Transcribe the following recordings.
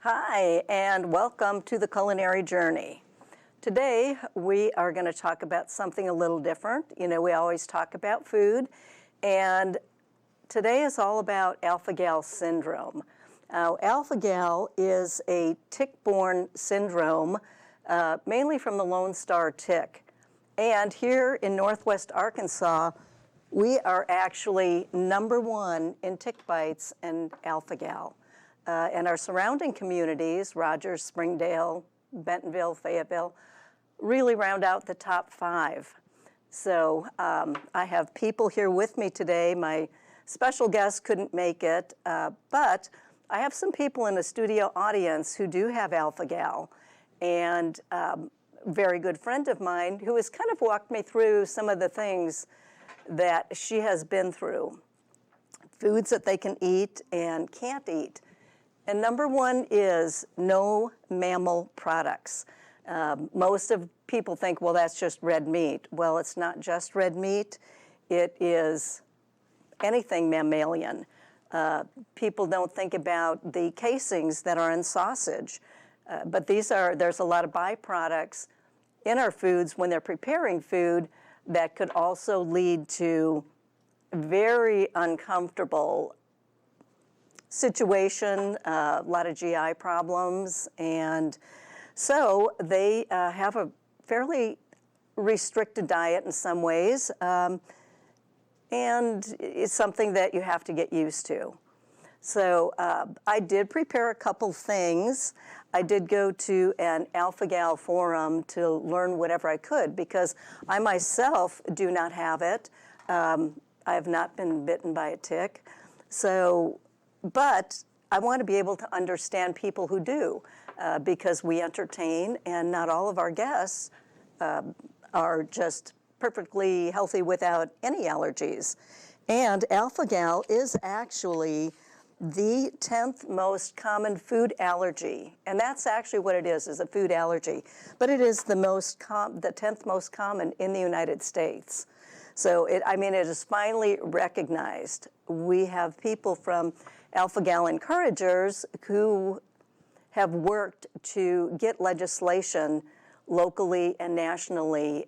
Hi, and welcome to the Culinary Journey. Today, we are going to talk about something a little different. You know, we always talk about food, and today is all about alpha-gal syndrome. Alpha-gal is a tick-borne syndrome, mainly from the Lone Star tick. And here in Northwest Arkansas, we are actually #1 in tick bites and alpha-gal. And our surrounding communities, Rogers, Springdale, Bentonville, Fayetteville, really round out the top 5. So I have people here with me today. My special guest couldn't make it, but I have some people in the studio audience who do have alpha-gal, and a very good friend of mine who has kind of walked me through some of the things that she has been through, foods that they can eat and can't eat. And #1 is no mammal products. Most of people think, well, that's just red meat. Well, it's not just red meat. It is anything mammalian. People don't think about the casings that are in sausage, but there's a lot of byproducts in our foods when they're preparing food that could also lead to very uncomfortable situation, a lot of GI problems, and so they have a fairly restricted diet in some ways, and it's something that you have to get used to. So I did prepare a couple things. I did go to an alpha-gal forum to learn whatever I could, because I myself do not have it. I have not been bitten by a tick. But I want to be able to understand people who do, because we entertain, and not all of our guests are just perfectly healthy without any allergies. And alpha-gal is actually the 10th most common food allergy. And that's actually what it is a food allergy. But it is the 10th most common in the United States. So it is finally recognized. We have people from alpha-gal encouragers who have worked to get legislation locally and nationally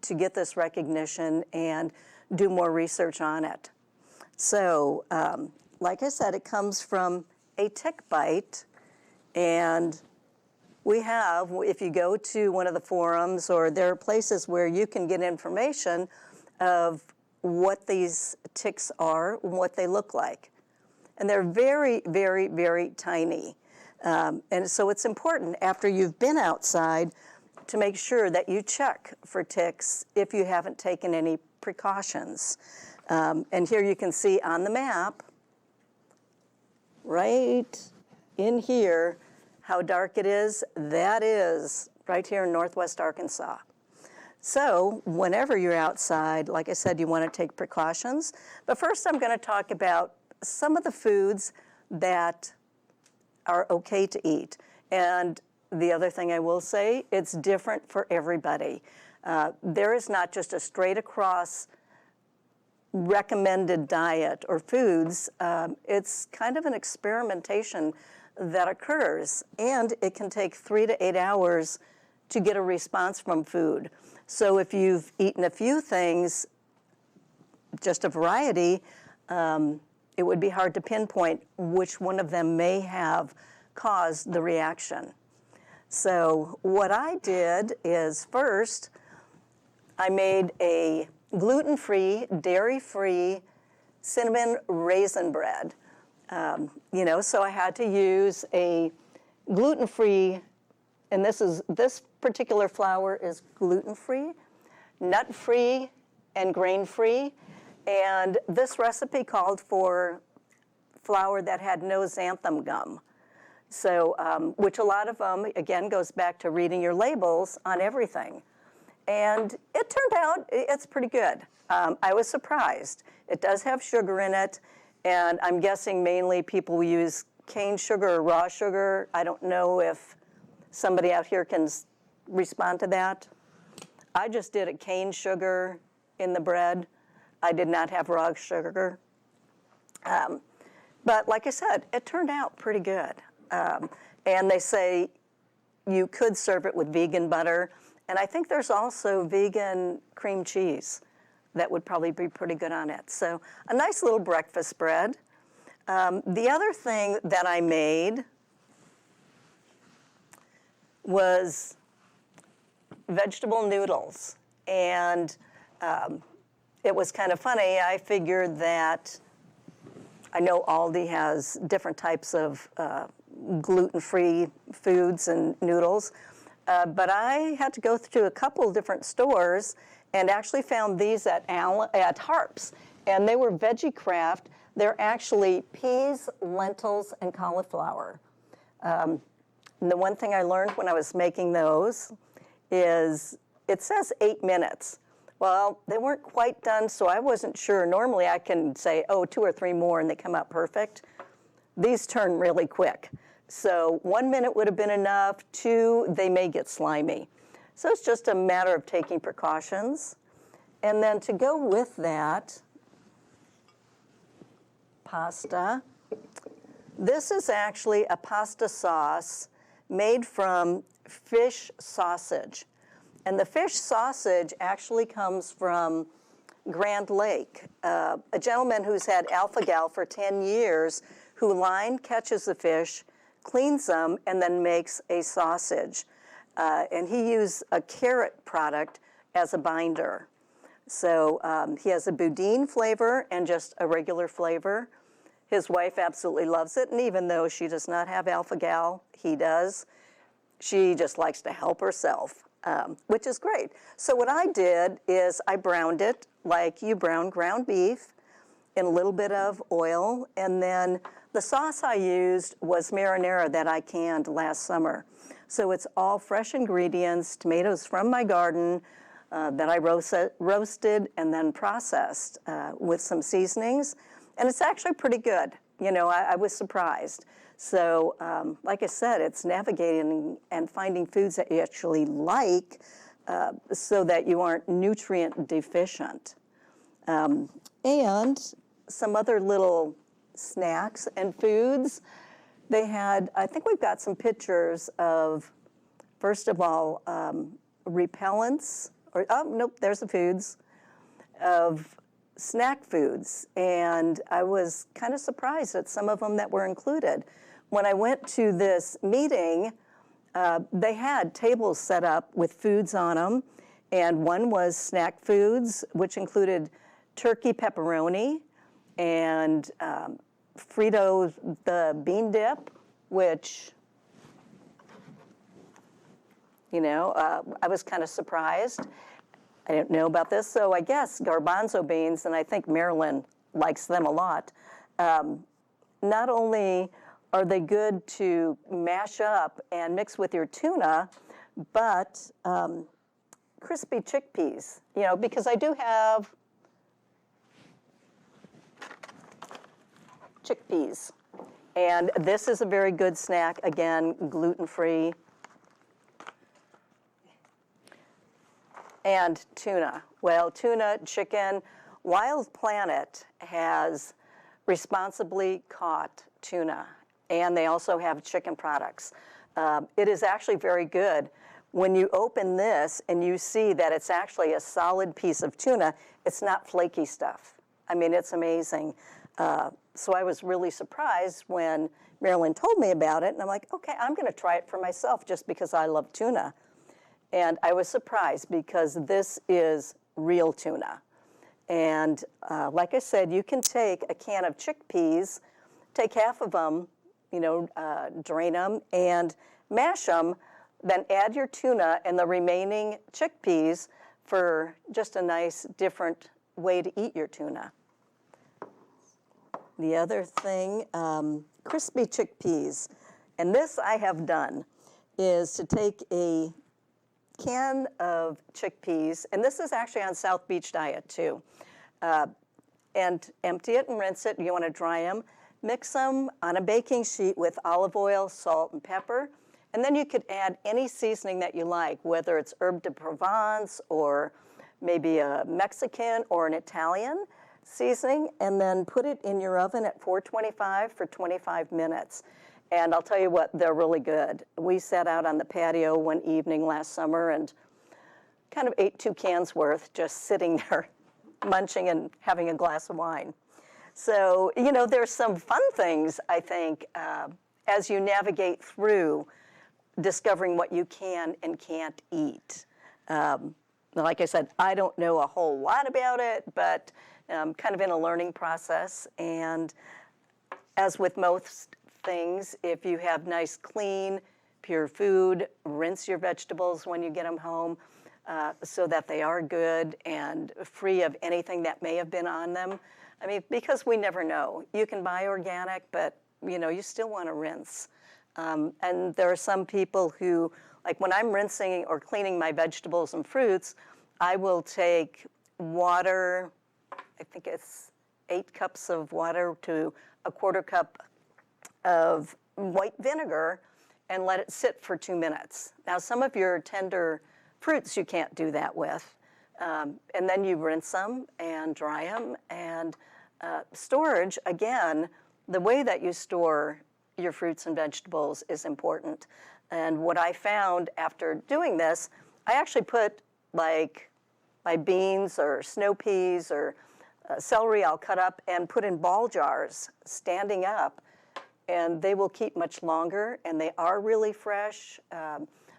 to get this recognition and do more research on it. So, like I said, it comes from a tick bite, and we have, if you go to one of the forums, or there are places where you can get information of what these ticks are and what they look like. And they're very, very, very tiny. And so it's important after you've been outside to make sure that you check for ticks if you haven't taken any precautions. And here you can see on the map, right in here, how dark it is. That is right here in Northwest Arkansas. So whenever you're outside, like I said, you want to take precautions. But first I'm going to talk about some of the foods that are okay to eat. And the other thing I will say, it's different for everybody. There is not just a straight across recommended diet or foods. It's kind of an experimentation that occurs, and it can take 3 to 8 hours to get a response from food. So if you've eaten a few things, just a variety, it would be hard to pinpoint which one of them may have caused the reaction. So what I did is, first, I made a gluten-free, dairy-free cinnamon raisin bread. So I had to use a gluten-free, and this particular flour is gluten-free, nut-free, and grain-free. And this recipe called for flour that had no xanthan gum. So, which a lot of them, again, goes back to reading your labels on everything. And it turned out it's pretty good. I was surprised. It does have sugar in it, and I'm guessing mainly people use cane sugar or raw sugar. I don't know if somebody out here can respond to that. I just did a cane sugar in the bread. I did not have raw sugar. But like I said, it turned out pretty good. And they say you could serve it with vegan butter. And I think there's also vegan cream cheese that would probably be pretty good on it. So a nice little breakfast bread. The other thing that I made was vegetable noodles. And it was kind of funny. I figured that I know Aldi has different types of gluten-free foods and noodles, but I had to go through a couple different stores and actually found these at Harps, and they were Veggie Craft. They're actually peas, lentils, and cauliflower. And the one thing I learned when I was making those is it says 8 minutes. Well, they weren't quite done, so I wasn't sure. Normally I can say, oh, 2 or 3 more, and they come out perfect. These turn really quick. So 1 minute would have been enough. 2, they may get slimy. So it's just a matter of taking precautions. And then to go with that, pasta. This is actually a pasta sauce made from fish sausage. And the fish sausage actually comes from Grand Lake, a gentleman who's had alpha-gal for 10 years, who line catches the fish, cleans them, and then makes a sausage. And he used a carrot product as a binder. So he has a boudin flavor and just a regular flavor. His wife absolutely loves it, and even though she does not have alpha-gal, he does. She just likes to help herself. Which is great. So what I did is I browned it like you brown ground beef in a little bit of oil, and then the sauce I used was marinara that I canned last summer. So it's all fresh ingredients, tomatoes from my garden that I roasted and then processed with some seasonings, and it's actually pretty good. You know, I was surprised. So, like I said, it's navigating and finding foods that you actually like so that you aren't nutrient deficient. And some other little snacks and foods. They had, I think we've got some pictures of, first of all, repellents, or, oh, nope, there's the foods, of snack foods. And I was kind of surprised at some of them that were included. When I went to this meeting, they had tables set up with foods on them, and one was snack foods, which included turkey pepperoni and Frito the bean dip, which, you know, I was kind of surprised. I didn't know about this, so I guess garbanzo beans, and I think Marilyn likes them a lot. Not only are they good to mash up and mix with your tuna, but crispy chickpeas, you know, because I do have chickpeas. And this is a very good snack, again, gluten-free. And tuna. Well, tuna, chicken. Wild Planet has responsibly caught tuna, and they also have chicken products. It is actually very good. When you open this and you see that it's actually a solid piece of tuna, it's not flaky stuff. I mean, it's amazing. So I was really surprised when Marilyn told me about it, and I'm like, okay, I'm gonna try it for myself just because I love tuna. And I was surprised because this is real tuna. And like I said, you can take a can of chickpeas, take half of them, you know, drain them and mash them, then add your tuna and the remaining chickpeas for just a nice different way to eat your tuna. The other thing, crispy chickpeas. And this I have done, is to take a can of chickpeas, and this is actually on South Beach Diet too, and empty it and rinse it. You want to dry them. Mix them on a baking sheet with olive oil, salt, and pepper. And then you could add any seasoning that you like, whether it's herb de Provence or maybe a Mexican or an Italian seasoning, and then put it in your oven at 425 for 25 minutes. And I'll tell you what, they're really good. We sat out on the patio one evening last summer and kind of ate 2 cans worth just sitting there munching and having a glass of wine. So, you know, there's some fun things, I think, as you navigate through discovering what you can and can't eat. Like I said, I don't know a whole lot about it, but kind of in a learning process. And as with most things, if you have nice, clean, pure food, rinse your vegetables when you get them home so that they are good and free of anything that may have been on them. I mean, because we never know. You can buy organic, but you know, you still want to rinse. And there are some people who, like when I'm rinsing or cleaning my vegetables and fruits, I will take water, I think it's 8 cups of water to a 1/4 cup of white vinegar and let it sit for 2 minutes. Now, some of your tender fruits you can't do that with. And then you rinse them and dry them. And storage, again, the way that you store your fruits and vegetables is important. And what I found after doing this, I actually put like my beans or snow peas or celery I'll cut up and put in ball jars standing up, and they will keep much longer, and they are really fresh.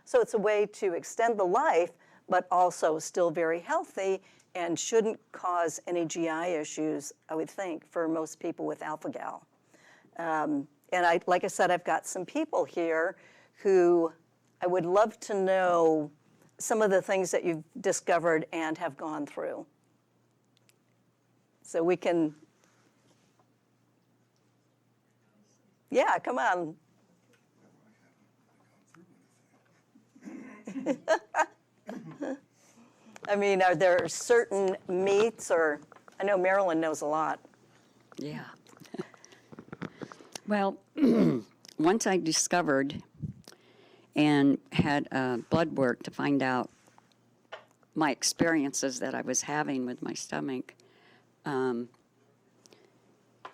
So it's a way to extend the life, but also still very healthy and shouldn't cause any GI issues, I would think, for most people with alpha-gal. And like I said, I've got some people here who I would love to know some of the things that you've discovered and have gone through. So we can, yeah, come on. I mean, are there certain meats or, I know Marilyn knows a lot. Yeah. Well, once I discovered and had blood work to find out my experiences that I was having with my stomach, I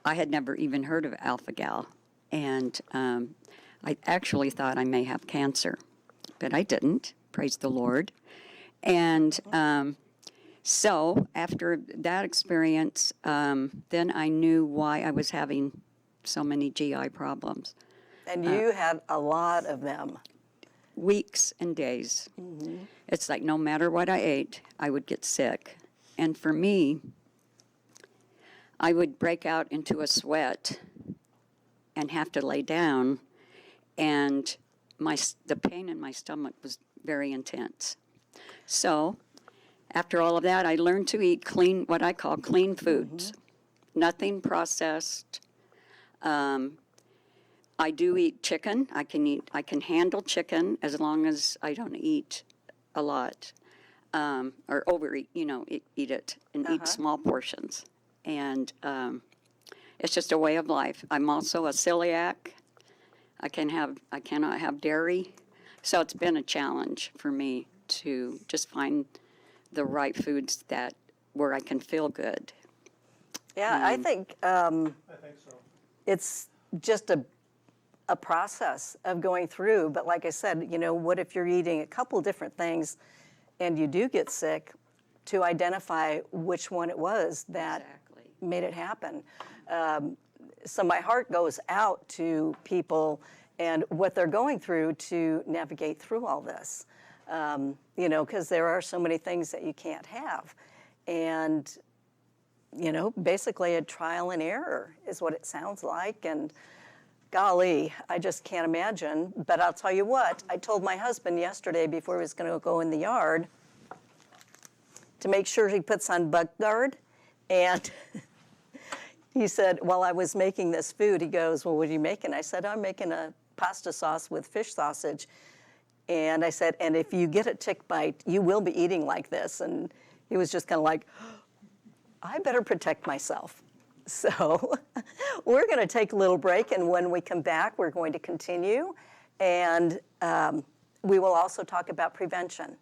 had never even heard of alpha-gal. And I actually thought I may have cancer, but I didn't, praise the Lord. And so after that experience, then I knew why I was having so many GI problems. And you had a lot of them. Weeks and days. Mm-hmm. It's like no matter what I ate, I would get sick. And for me, I would break out into a sweat and have to lay down, and the pain in my stomach was very intense. So after all of that, I learned to eat clean, what I call clean foods, nothing processed. I do eat chicken. I can handle chicken as long as I don't eat a lot, or overeat, eat it and eat small portions. And it's just a way of life. I'm also a celiac. I cannot have dairy. So it's been a challenge for me to just find the right foods where I can feel good. Yeah, I think so. it's just a process of going through. But like I said, what if you're eating a couple different things and you do get sick, to identify which one it was that made it happen. So my heart goes out to people and what they're going through to navigate through all this. Because there are so many things that you can't have. And, basically a trial and error is what it sounds like. And golly, I just can't imagine. But I'll tell you what, I told my husband yesterday before he was going to go in the yard to make sure he puts on bug guard. And he said, while I was making this food, he goes, well, what are you making? I said, I'm making a pasta sauce with fish sausage. And I said, and if you get a tick bite, you will be eating like this. And he was just kind of like, I better protect myself. So we're going to take a little break, and when we come back, we're going to continue And we will also talk about prevention.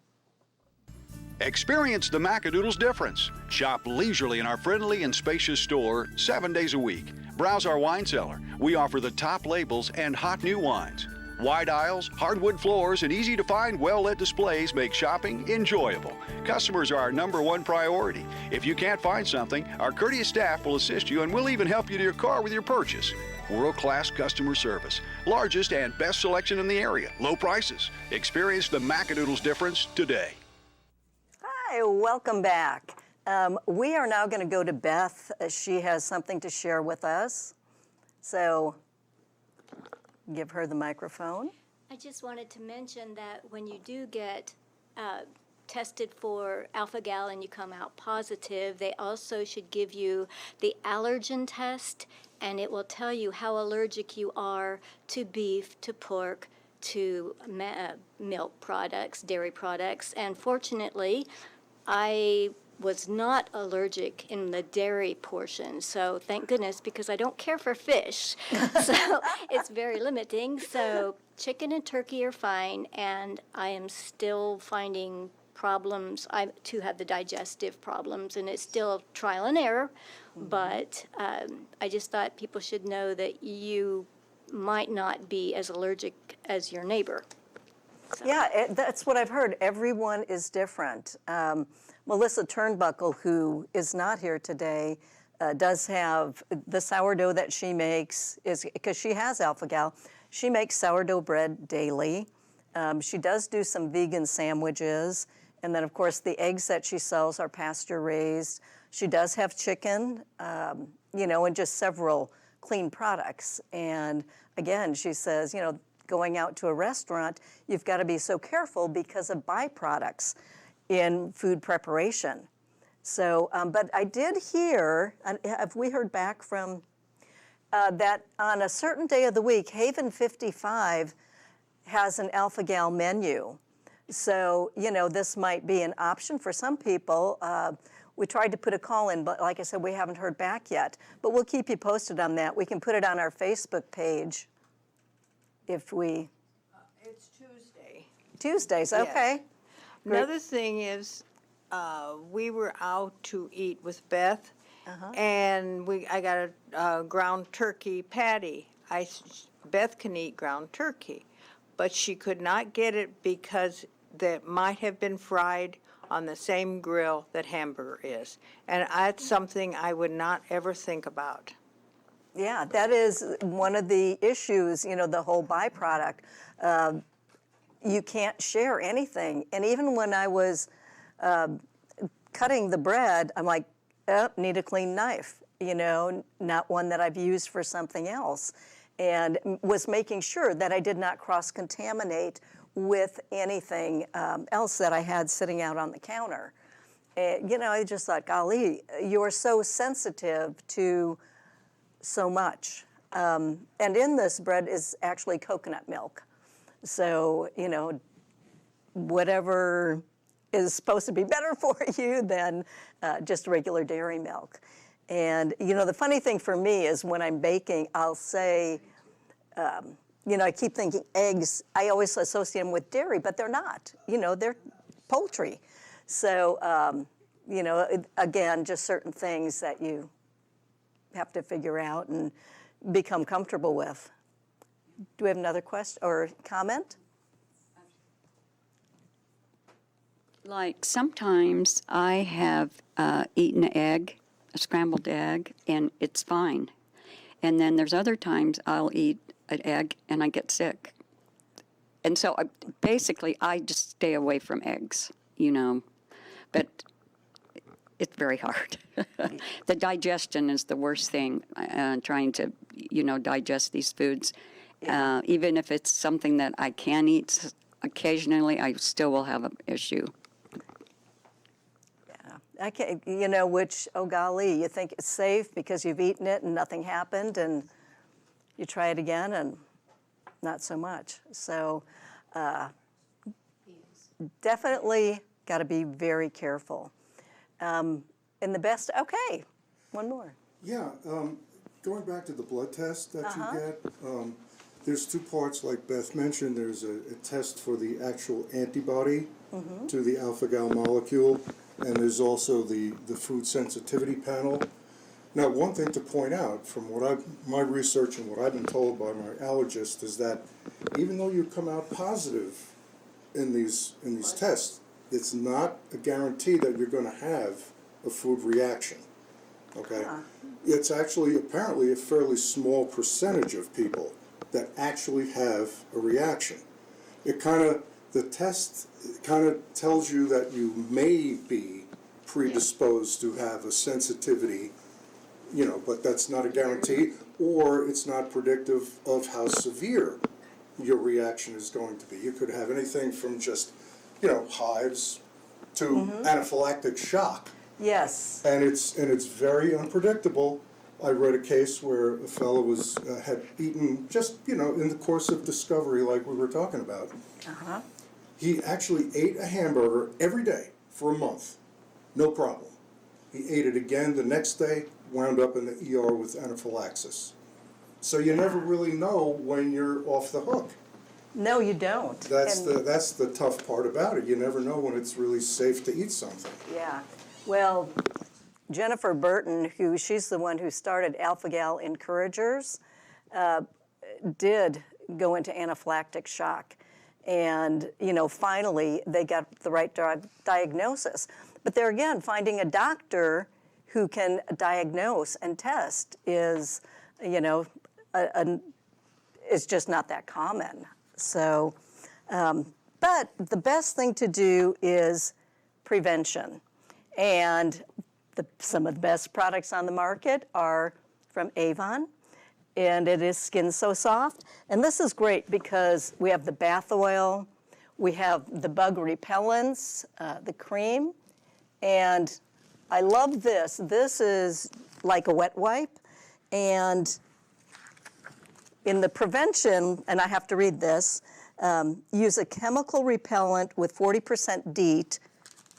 Experience the Macadoodle's difference. Shop leisurely in our friendly and spacious store 7 days a week. Browse our wine cellar. We offer the top labels and hot new wines. Wide aisles, hardwood floors, and easy-to-find, well-lit displays make shopping enjoyable. Customers are our #1 priority. If you can't find something, our courteous staff will assist you and we'll even help you to your car with your purchase. World-class customer service. Largest and best selection in the area. Low prices. Experience the Macadoodle's difference today. Hi, welcome back. We are now going to go to Beth. She has something to share with us. So give her the microphone. I just wanted to mention that when you do get tested for alpha-gal and you come out positive, they also should give you the allergen test, and it will tell you how allergic you are to beef, to pork, to milk products, dairy products. And fortunately, I was not allergic in the dairy portion, so thank goodness, because I don't care for fish, so it's very limiting. So chicken and turkey are fine, and I am still finding problems. I too have the digestive problems, and it's still trial and error, but I just thought people should know that you might not be as allergic as your neighbor. So. Yeah, that's what I've heard. Everyone is different. Melissa Turnbuckle, who is not here today, does have the sourdough that she makes, is because she has alpha-gal. She makes sourdough bread daily. She does do some vegan sandwiches. And then, of course, the eggs that she sells are pasture-raised. She does have chicken, and just several clean products. And again, she says, going out to a restaurant, you've got to be so careful because of byproducts in food preparation. So, but I did hear, have we heard back from, that on a certain day of the week, Haven 55 has an alpha-gal menu. So, this might be an option for some people. We tried to put a call in, but like I said, we haven't heard back yet. But we'll keep you posted on that. We can put it on our Facebook page if we... It's Tuesday. Tuesdays, Yes. okay. Another thing is, we were out to eat with Beth, and I got a ground turkey patty. Beth can eat ground turkey, but she could not get it because that might have been fried on the same grill that hamburger is. And that's something I would not ever think about. Yeah, that is one of the issues, the whole byproduct. You can't share anything. And even when I was cutting the bread, I'm like, need a clean knife, not one that I've used for something else. And was making sure that I did not cross-contaminate with anything else that I had sitting out on the counter. I just thought, golly, you're so sensitive to so much. And in this bread is actually coconut milk. So, whatever is supposed to be better for you than just regular dairy milk. And, the funny thing for me is when I'm baking, I'll say, I keep thinking eggs, I always associate them with dairy, but they're not. They're poultry. So, again, just certain things that you have to figure out and become comfortable with. Do we have another question or comment? Like sometimes I have eaten an egg, a scrambled egg, and it's fine. And then there's other times I'll eat an egg and I get sick. And so basically I just stay away from eggs, but it's very hard. The digestion is the worst thing, trying to, digest these foods. Yeah. Even if it's something that I can eat occasionally, I still will have an issue. Yeah, I can't, which, oh golly, you think it's safe because you've eaten it and nothing happened, and you try it again and not so much. So definitely got to be very careful. And the best, okay, one more. Yeah, going back to the blood test that you get, There's two parts, like Beth mentioned. There's a test for the actual antibody to the alpha-gal molecule, and there's also the food sensitivity panel. Now, one thing to point out from my research and what I've been told by my allergist is that even though you come out positive in these tests, it's not a guarantee that you're going to have a food reaction. Okay, it's actually apparently a fairly small percentage of people that actually have a reaction. The test kind of tells you that you may be predisposed to have a sensitivity, but that's not a guarantee, or it's not predictive of how severe your reaction is going to be. You could have anything from just, hives to anaphylactic shock. Yes. And it's very unpredictable. I read a case where a fellow had eaten just, in the course of discovery like we were talking about. Uh-huh. He actually ate a hamburger every day for a month. No problem. He ate it again the next day, wound up in the ER with anaphylaxis. So you never really know when you're off the hook. No, you don't. That's the tough part about it. You never know when it's really safe to eat something. Yeah. Well, Jennifer Burton, she's the one who started Alpha-Gal Encouragers, did go into anaphylactic shock. And, finally they got the right diagnosis. But there again, finding a doctor who can diagnose and test is, is just not that common. So, but the best thing to do is prevention. And some of the best products on the market are from Avon, and it is Skin So Soft. And this is great because we have the bath oil, we have the bug repellents, the cream, and I love this. This is like a wet wipe, and in the prevention, and I have to read this, use a chemical repellent with 40% DEET.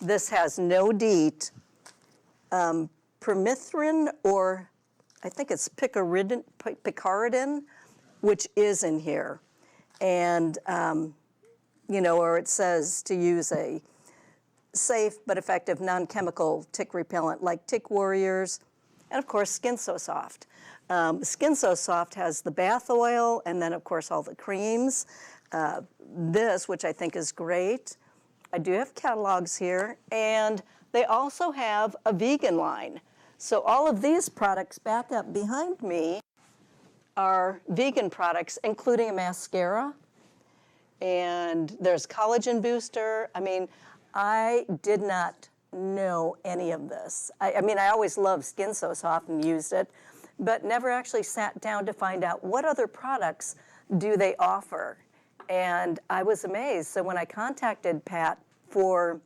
This has no DEET. Permethrin, or I think it's picaridin, which is in here. And, or it says to use a safe but effective non-chemical tick repellent like Tick Warriors, and of course Skin So Soft. Skin So Soft has the bath oil and then of course all the creams. This, which I think is great. I do have catalogs here, and they also have a vegan line. So all of these products back up behind me are vegan products, including a mascara, and there's collagen booster. I mean, I did not know any of this. I mean, I always loved Skin So Soft and used it, but never actually sat down to find out what other products do they offer. And I was amazed. So when I contacted Pat for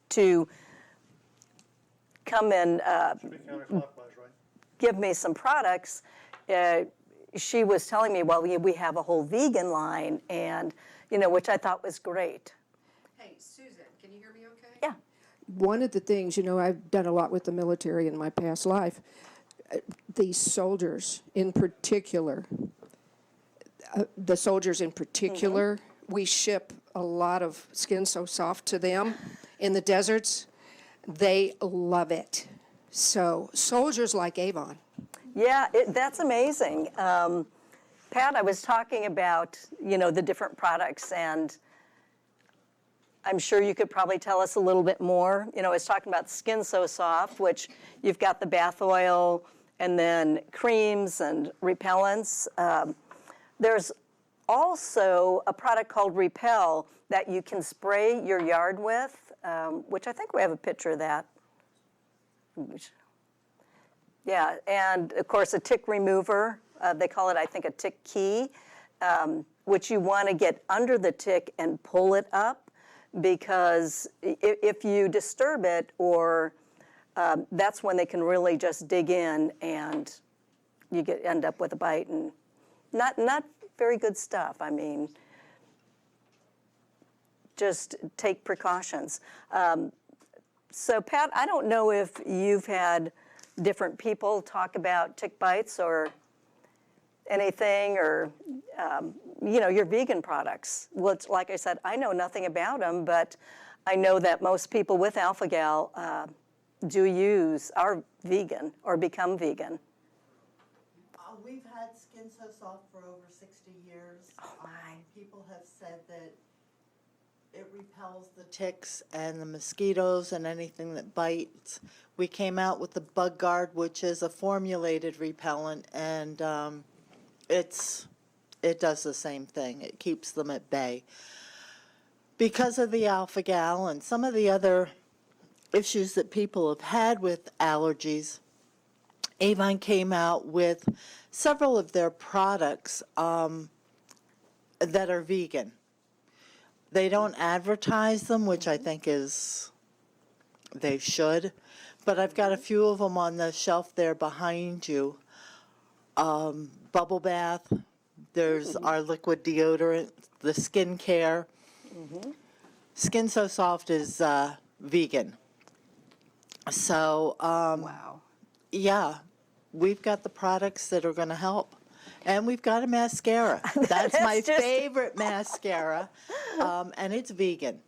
to come and give me some products, she was telling me, well, we have a whole vegan line, and which I thought was great. Hey, Susan, can you hear me okay? Yeah. One of the things, I've done a lot with the military in my past life. These soldiers in particular, we ship a lot of Skin So Soft to them in the deserts. They love it. So soldiers like Avon. Yeah, that's amazing. Pat, I was talking about, the different products, and I'm sure you could probably tell us a little bit more. I was talking about Skin So Soft, which you've got the bath oil and then creams and repellents. There's also a product called Repel that you can spray your yard with, which I think we have a picture of that. Yeah, and of course a tick remover. They call it, I think, a tick key, which you want to get under the tick and pull it up, because if you disturb it, or that's when they can really just dig in and you end up with a bite, and not very good stuff. I mean, just take precautions. So Pat, I don't know if you've had different people talk about tick bites, or anything, or your vegan products. Well, it's, like I said, I know nothing about them, but I know that most people with alpha-gal are vegan or become vegan. We've had Skin So Soft for over 60 years. Oh, my. People have said that it repels the ticks and the mosquitoes and anything that bites. We came out with the Bug Guard, which is a formulated repellent, and it does the same thing. It keeps them at bay. Because of the alpha-gal and some of the other issues that people have had with allergies, Avon came out with several of their products that are vegan. They don't advertise them, which I think they should, but I've got a few of them on the shelf there behind you. Bubble bath, there's our liquid deodorant, the skin care. Skin So Soft is vegan. So, Wow. yeah, we've got the products that are going to help. And we've got a mascara. That's my favorite mascara, and it's vegan.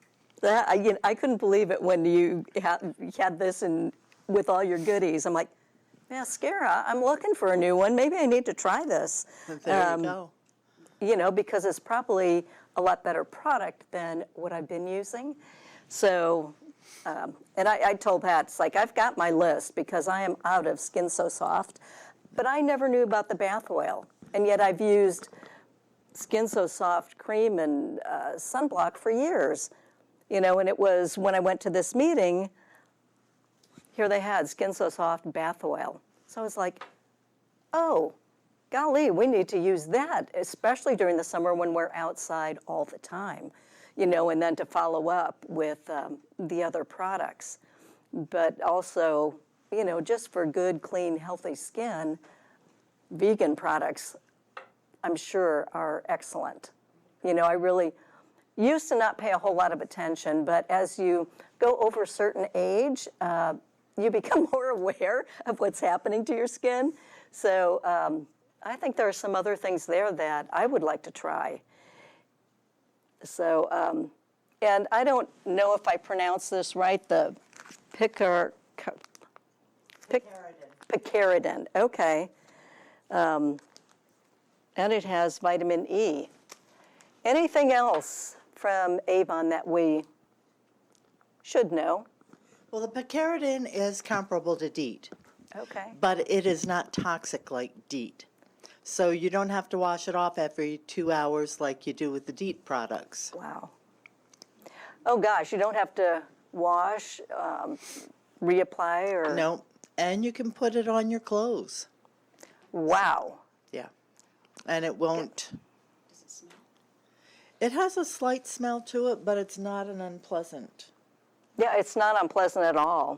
I couldn't believe it when you had this with all your goodies. I'm like, mascara, I'm looking for a new one. Maybe I need to try this. There you go. Because it's probably a lot better product than what I've been using. So, and I told Pat, it's like, I've got my list because I am out of Skin So Soft, but I never knew about the bath oil. And yet I've used Skin So Soft cream and sunblock for years. And it was when I went to this meeting, here they had Skin So Soft bath oil. So I was like, oh, golly, we need to use that, especially during the summer when we're outside all the time, and then to follow up with the other products. But also, just for good, clean, healthy skin, vegan products, I'm sure, are excellent. I really used to not pay a whole lot of attention, but as you go over a certain age, you become more aware of what's happening to your skin. So I think there are some other things there that I would like to try. So, and I don't know if I pronounce this right, the picaridin, okay. And it has vitamin E. Anything else from Avon that we should know? Well, the picaridin is comparable to DEET, Okay. but it is not toxic like DEET. So you don't have to wash it off every 2 hours like you do with the DEET products. Wow. Oh, gosh, you don't have to wash, reapply, or? No, and you can put it on your clothes. Wow. Yeah, and it won't. Does it smell? It has a slight smell to it, but it's not an unpleasant. Yeah, it's not unpleasant at all,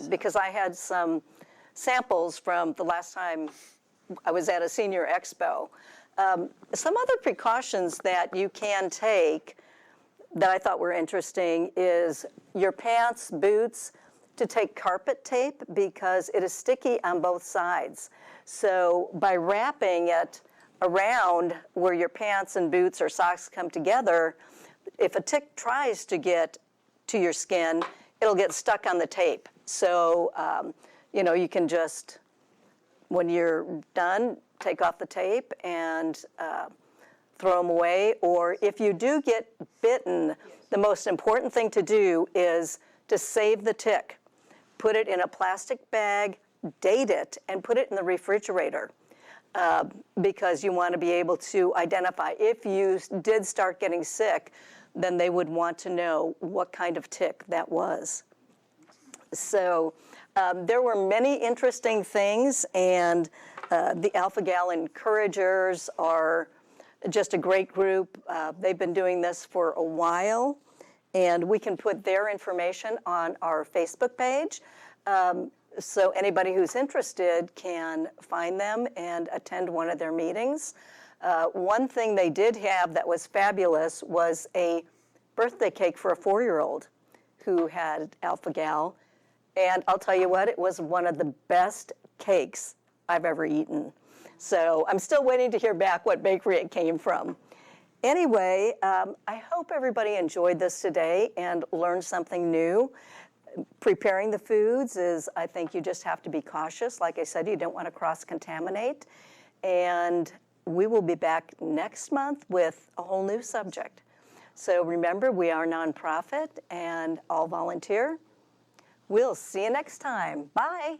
because I had some samples from the last time I was at a senior expo. Some other precautions that you can take that I thought were interesting is your pants, boots, to take carpet tape because it is sticky on both sides. So by wrapping it around where your pants and boots or socks come together, if a tick tries to get to your skin, it'll get stuck on the tape. So, you can just, when you're done, take off the tape and throw them away. Or if you do get bitten, the most important thing to do is to save the tick. Put it in a plastic bag, date it, and put it in the refrigerator. Because you want to be able to identify if you did start getting sick, then they would want to know what kind of tick that was. So there were many interesting things, and the alpha-gal encouragers are just a great group. They've been doing this for a while, and we can put their information on our Facebook page. So anybody who's interested can find them and attend one of their meetings. One thing they did have that was fabulous was a birthday cake for a 4-year-old who had alpha-gal. And I'll tell you what, it was one of the best cakes I've ever eaten. So I'm still waiting to hear back what bakery it came from. Anyway, I hope everybody enjoyed this today and learned something new. Preparing the foods is, I think you just have to be cautious. Like I said, you don't want to cross-contaminate. And we will be back next month with a whole new subject. So remember, we are nonprofit and all volunteer. We'll see you next time. Bye.